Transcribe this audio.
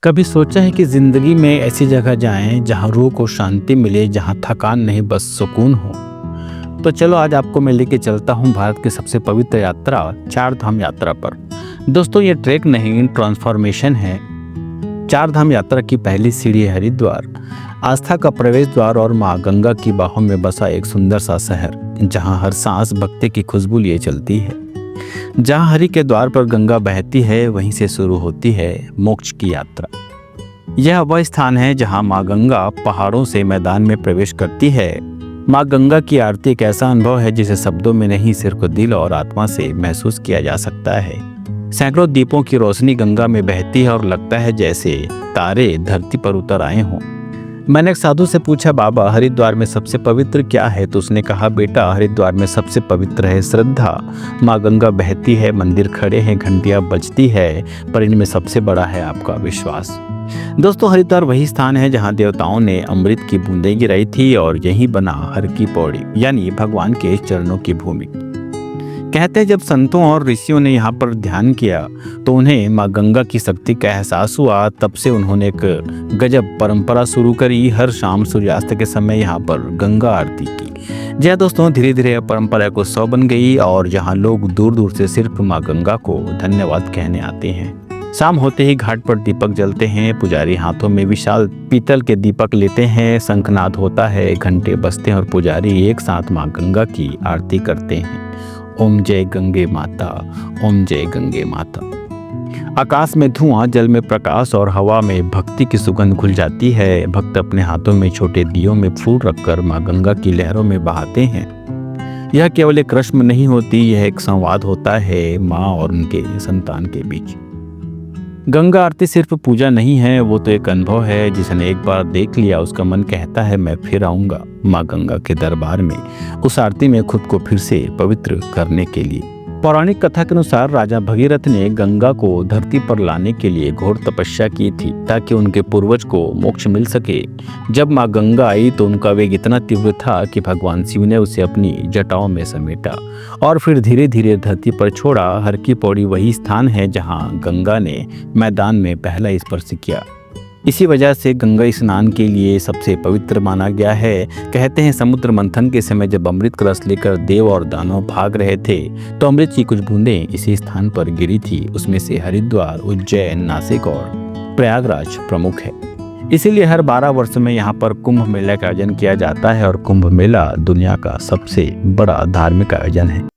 कभी सोचा है कि ज़िंदगी में ऐसी जगह जाएं जहां रूह को शांति मिले, जहां थकान नहीं बस सुकून हो। तो चलो आज आपको मैं लेके चलता हूं भारत की सबसे पवित्र यात्रा चार धाम यात्रा पर। दोस्तों ये ट्रैक नहीं ट्रांसफॉर्मेशन है। चार धाम यात्रा की पहली सीढ़ी है हरिद्वार, आस्था का प्रवेश द्वार और माँ गंगा की बाहों में बसा एक सुंदर सा शहर जहाँ हर सांस भक्ति की खुशबू लिए चलती है। जहाँ हरि के द्वार पर गंगा बहती है वहीं से शुरू होती है मोक्ष की यात्रा। यह वह स्थान है जहाँ माँ गंगा पहाड़ों से मैदान में प्रवेश करती है। माँ गंगा की आरती एक ऐसा अनुभव है जिसे शब्दों में नहीं सिर्फ दिल और आत्मा से महसूस किया जा सकता है। सैकड़ों दीपों की रोशनी गंगा में बहती है और लगता है जैसे तारे धरती पर उतर आए हों। मैंने एक साधु से पूछा, बाबा हरिद्वार में सबसे पवित्र क्या है? तो उसने कहा, बेटा हरिद्वार में सबसे पवित्र है श्रद्धा। माँ गंगा बहती है, मंदिर खड़े हैं, घंटियाँ बजती है, पर इनमें सबसे बड़ा है आपका विश्वास। दोस्तों हरिद्वार वही स्थान है जहाँ देवताओं ने अमृत की बूंदें गिराई थी और यहीं बना हर की पौड़ी यानी भगवान के चरणों की भूमि। कहते हैं जब संतों और ऋषियों ने यहाँ पर ध्यान किया तो उन्हें माँ गंगा की शक्ति का एहसास हुआ। तब से उन्होंने एक गजब परंपरा शुरू करी। हर शाम सूर्यास्त के समय यहाँ पर गंगा आरती की। जी दोस्तों, धीरे धीरे यह परंपरा को 100 बन गई और यहाँ लोग दूर दूर से सिर्फ माँ गंगा को धन्यवाद कहने आते हैं। शाम होते ही घाट पर दीपक जलते हैं, पुजारी हाथों में विशाल पीतल के दीपक लेते हैं, शंखनाद होता है, घंटे बजते हैं और पुजारी एक साथ माँ गंगा की आरती करते हैं। ओम जय गंगे माता, ओम जय गंगे माता। आकाश में धुआं, जल में प्रकाश और हवा में भक्ति की सुगंध घुल जाती है। भक्त अपने हाथों में छोटे दियों में फूल रखकर माँ गंगा की लहरों में बहाते हैं। यह केवल एक रस्म नहीं होती, यह एक संवाद होता है माँ और उनके संतान के बीच। गंगा आरती सिर्फ पूजा नहीं है, वो तो एक अनुभव है। जिसने एक बार देख लिया उसका मन कहता है मैं फिर आऊंगा माँ गंगा के दरबार में, उस आरती में खुद को फिर से पवित्र करने के लिए। पौराणिक कथा के अनुसार राजा भगीरथ ने गंगा को धरती पर लाने के लिए घोर तपस्या की थी ताकि उनके पूर्वज को मोक्ष मिल सके। जब माँ गंगा आई तो उनका वेग इतना तीव्र था कि भगवान शिव ने उसे अपनी जटाओं में समेटा और फिर धीरे धीरे धरती पर छोड़ा। हर की पौड़ी वही स्थान है जहाँ गंगा ने मैदान में पहला स्पर्श किया। इसी वजह से गंगा स्नान के लिए सबसे पवित्र माना गया है। कहते हैं समुद्र मंथन के समय जब अमृत कलश लेकर देव और दानव भाग रहे थे तो अमृत की कुछ बूंदें इसी स्थान पर गिरी थी। उसमें से हरिद्वार, उज्जैन, नासिक और प्रयागराज प्रमुख है। इसीलिए हर 12 वर्ष में यहाँ पर कुंभ मेला का आयोजन किया जाता है और कुंभ मेला दुनिया का सबसे बड़ा धार्मिक आयोजन है।